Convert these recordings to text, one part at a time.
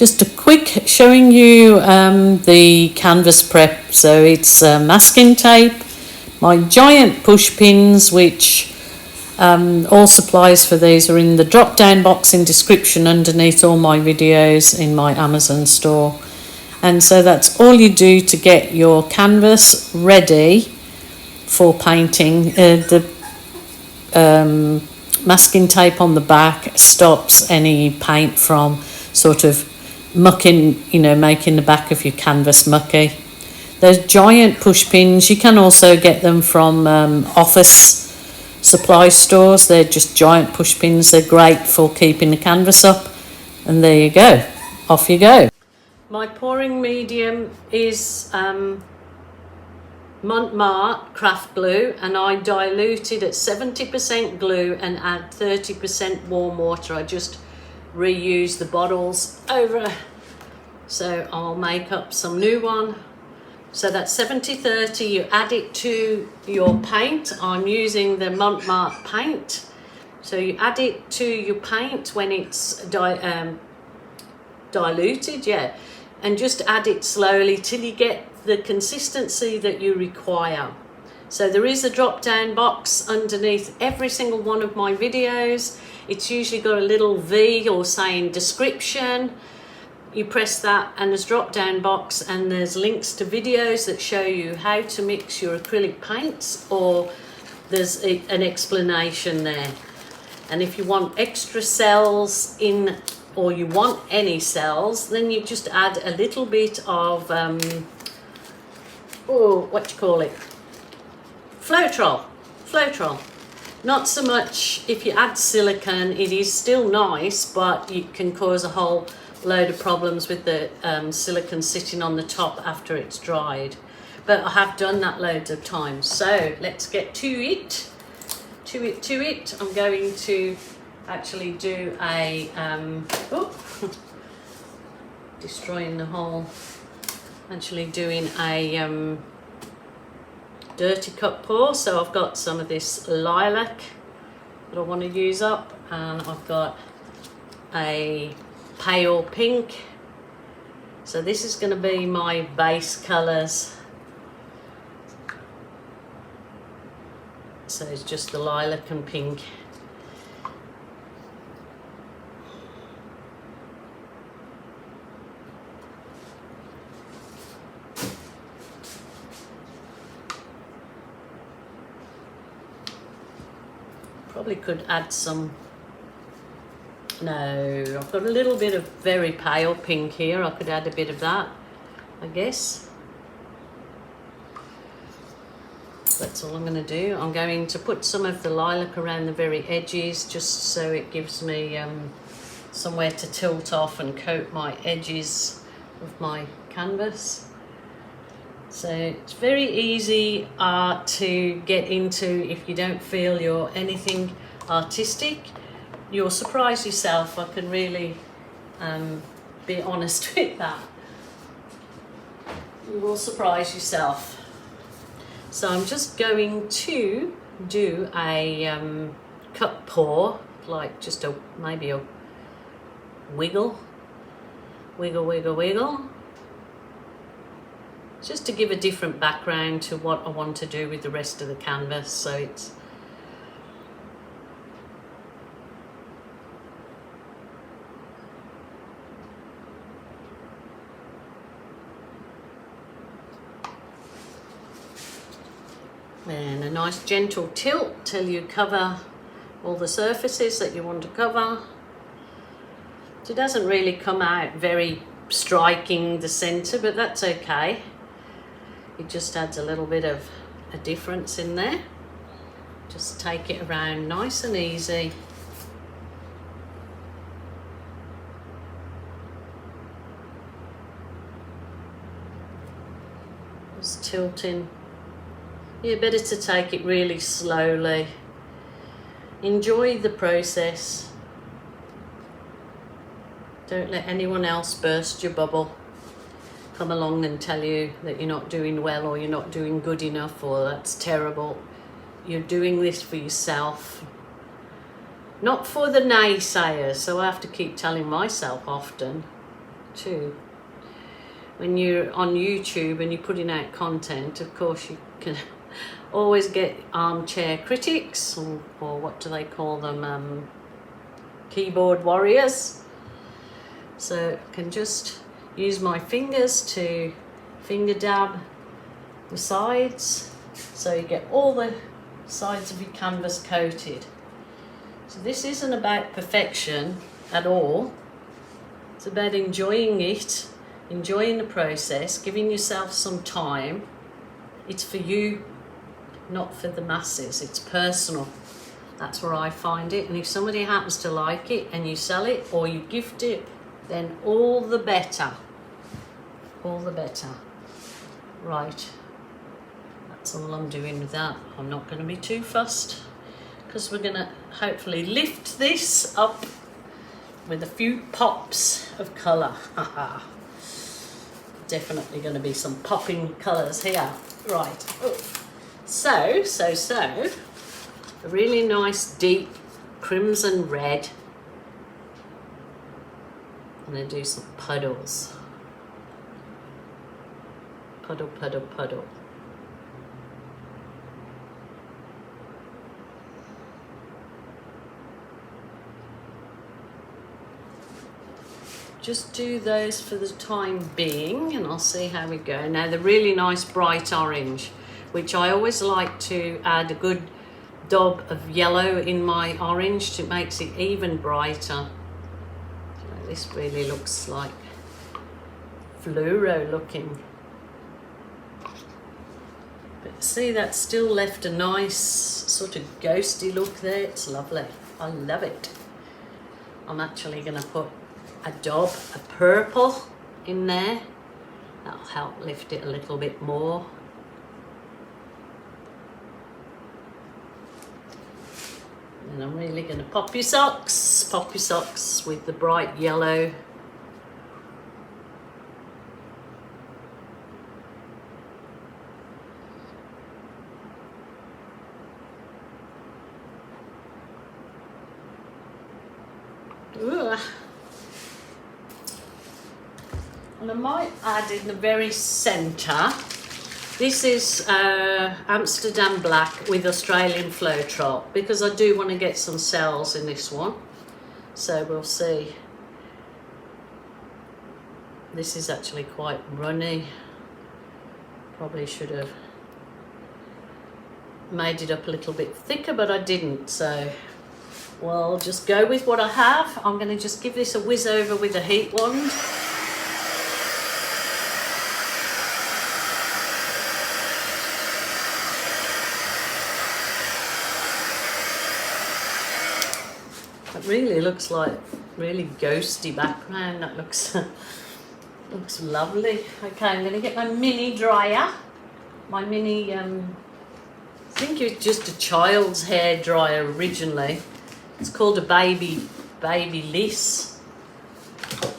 Just a quick showing you the canvas prep. So it's masking tape, my giant push pins, which all supplies for these are in the drop down box in description underneath all my videos in my Amazon store. And so that's all you do to get your canvas ready for painting. The masking tape on the back stops any paint from sort of mucking, making the back of your canvas mucky. Those giant push pins, you can also get them from office supply stores. They're just giant push pins. They're great for keeping the canvas up. And there you go. Off you go. My pouring medium is Montmartre craft glue, and I dilute it at 70% glue and add 30% warm water. I just reuse the bottles over, so I'll make up some new one. So that's 70-30. You add it to your paint. I'm using the Montmartre paint. So you add it to your paint when it's diluted, and just add it slowly till you get the consistency that you require. So there is a drop down box underneath every single one of my videos. It's usually got a little V or saying description. You press that and there's a drop down box, and there's links to videos that show you how to mix your acrylic paints, or there's an explanation there. And if you want extra cells in, or you want any cells, then you just add a little bit of FLORAL. Not so much. If you add silicone, it is still nice, but it can cause a whole load of problems with the silicone sitting on the top after it's dried. But I have done that loads of times. So let's get to it. I'm going to actually do a destroying the whole, actually doing a dirty cut pour. So I've got some of this lilac that I want to use up, and I've got a pale pink. So this is going to be my base colours. So it's just the lilac and pink. Probably could add some, no, I've got a little bit of very pale pink here. I could add a bit of that, I guess. That's all I'm going to do. I'm going to put some of the lilac around the very edges, just so it gives me somewhere to tilt off and coat my edges of my canvas. So it's very easy art to get into if you don't feel you're anything artistic. You'll surprise yourself. I can really be honest with that. You will surprise yourself. So I'm just going to do a cut pour, like just maybe a wiggle, just to give a different background to what I want to do with the rest of the canvas. So it's and a nice gentle tilt till you cover all the surfaces that you want to cover. So it doesn't really come out very striking the center, but that's okay. It just adds a little bit of a difference in there. Just take it around nice and easy. Just tilting. Yeah, better to take it really slowly. Enjoy the process. Don't let anyone else burst your bubble. Come along and tell you that you're not doing well, or you're not doing good enough, or that's terrible. You're doing this for yourself, not for the naysayers. So I have to keep telling myself often, too. When you're on YouTube and you're putting out content, of course you can always get armchair critics, or what do they call them, keyboard warriors. So I can just use my fingers to finger dab the sides, so you get all the sides of your canvas coated. So this isn't about perfection at all. It's about enjoying it, enjoying the process, giving yourself some time. It's for you, not for the masses. It's personal. That's where I find it. And if somebody happens to like it and you sell it or you gift it, then all the better. All the better. Right. That's all I'm doing with that. I'm not going to be too fussed, because we're going to hopefully lift this up with a few pops of colour. Definitely going to be some popping colours here. Right. So, a really nice deep crimson red. I'm going to do some puddles. Puddle, puddle, puddle. Just do those for the time being, and I'll see how we go. Now the really nice bright orange, which I always like to add a good dab of yellow in my orange to makes it even brighter. So this really looks like fluoro looking. But see, that's still left a nice sort of ghosty look there. It's lovely. I love it. I'm actually going to put a dab of purple in there. That'll help lift it a little bit more. And I'm really going to pop your socks with the bright yellow. Ooh. And I might add in the very centre, this is Amsterdam Black with Australian FLORAL, because I do want to get some cells in this one. So we'll see. This is actually quite runny. Probably should have made it up a little bit thicker, but I didn't. So we'll just go with what I have. I'm going to just give this a whiz over with a heat wand. It really looks like really ghosty background. That looks looks lovely. Okay, I'm going to get my mini dryer. My mini, I think it's just a child's hair dryer originally. It's called a baby Liss.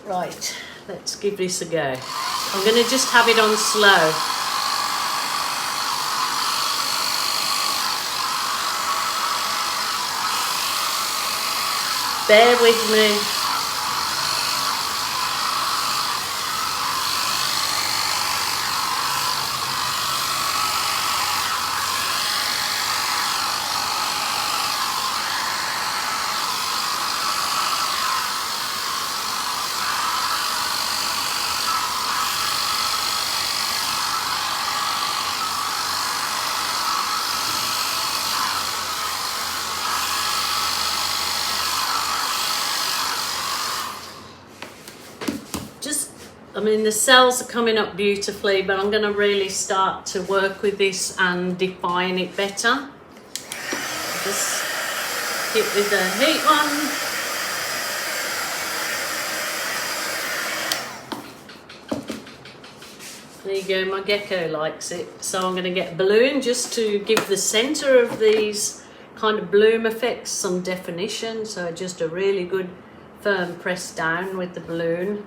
Right, let's give this a go. I'm going to just have it on slow. Bear with me. I mean, the cells are coming up beautifully, but I'm going to really start to work with this and define it better. Just hit with the heat one. There you go, my gecko likes it. So I'm going to get a balloon just to give the centre of these kind of bloom effects some definition. So just a really good firm press down with the balloon.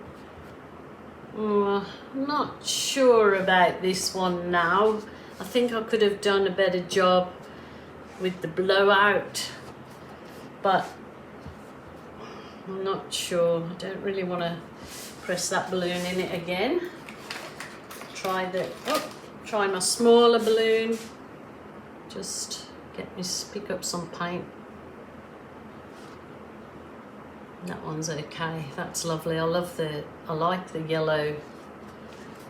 I'm not sure about this one now. I think I could have done a better job with the blowout, but I'm not sure. I don't really want to Press that balloon in it again. Try my smaller balloon. Just pick up some paint. That one's okay. That's lovely. I like the yellow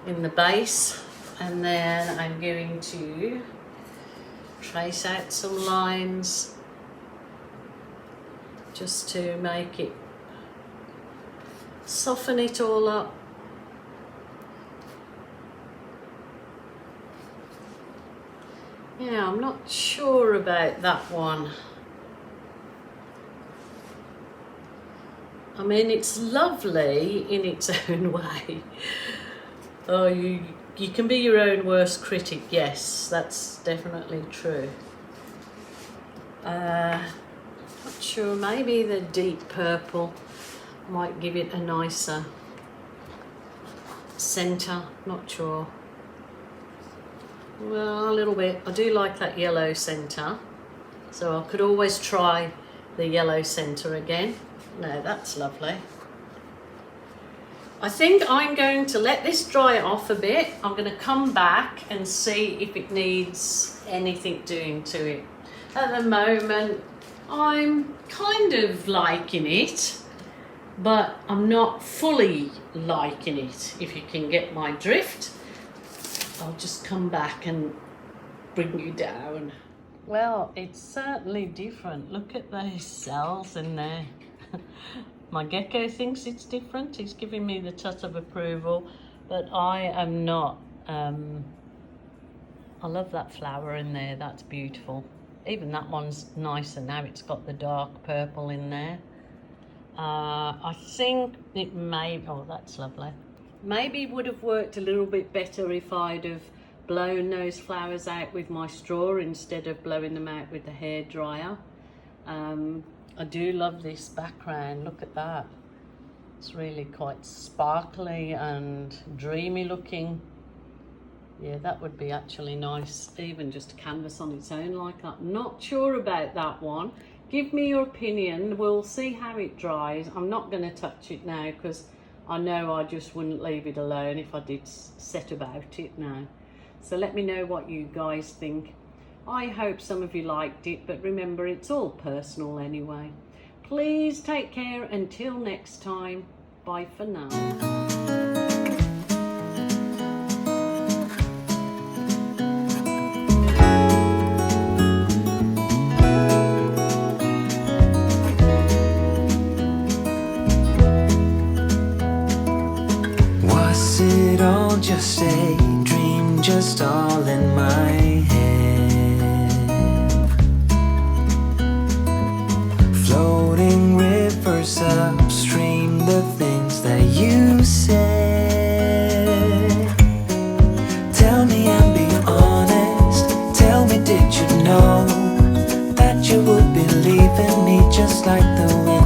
in the base. And then I'm going to trace out some lines just to make it, soften it all up. Yeah, I'm not sure about that one. I mean, it's lovely in its own way. Oh, you can be your own worst critic. Yes, that's definitely true. Not sure, maybe the deep purple might give it a nicer centre, not sure. Well, a little bit. I do like that yellow centre, so I could always try the yellow centre again. No, that's lovely. I think I'm going to let this dry off a bit. I'm going to come back and see if it needs anything doing to it. At the moment, I'm kind of liking it, but I'm not fully liking it, if you can get my drift. I'll just come back and bring you down. Well, it's certainly different. Look at those cells in there. My gecko thinks it's different. He's giving me the touch of approval, but I am not. I love that flower in there. That's beautiful. Even that one's nicer now. It's got the dark purple in there. I think it may, oh, that's lovely. Maybe it would have worked a little bit better if I'd have blown those flowers out with my straw instead of blowing them out with the hairdryer. I do love this background. Look at that. It's really quite sparkly and dreamy looking. Yeah, that would be actually nice, even just a canvas on its own like that. Not sure about that one. Give me your opinion. We'll see how it dries. I'm not going to touch it now because I know I just wouldn't leave it alone if I did set about it now. So let me know what you guys think. I hope some of you liked it, but remember, it's all personal anyway. Please take care until next time. Bye for now. Was it all just a dream, just all in my head? Floating rivers upstream, the things that you said. Tell me and be honest. Tell me, did you know that you would be leaving me just like the wind?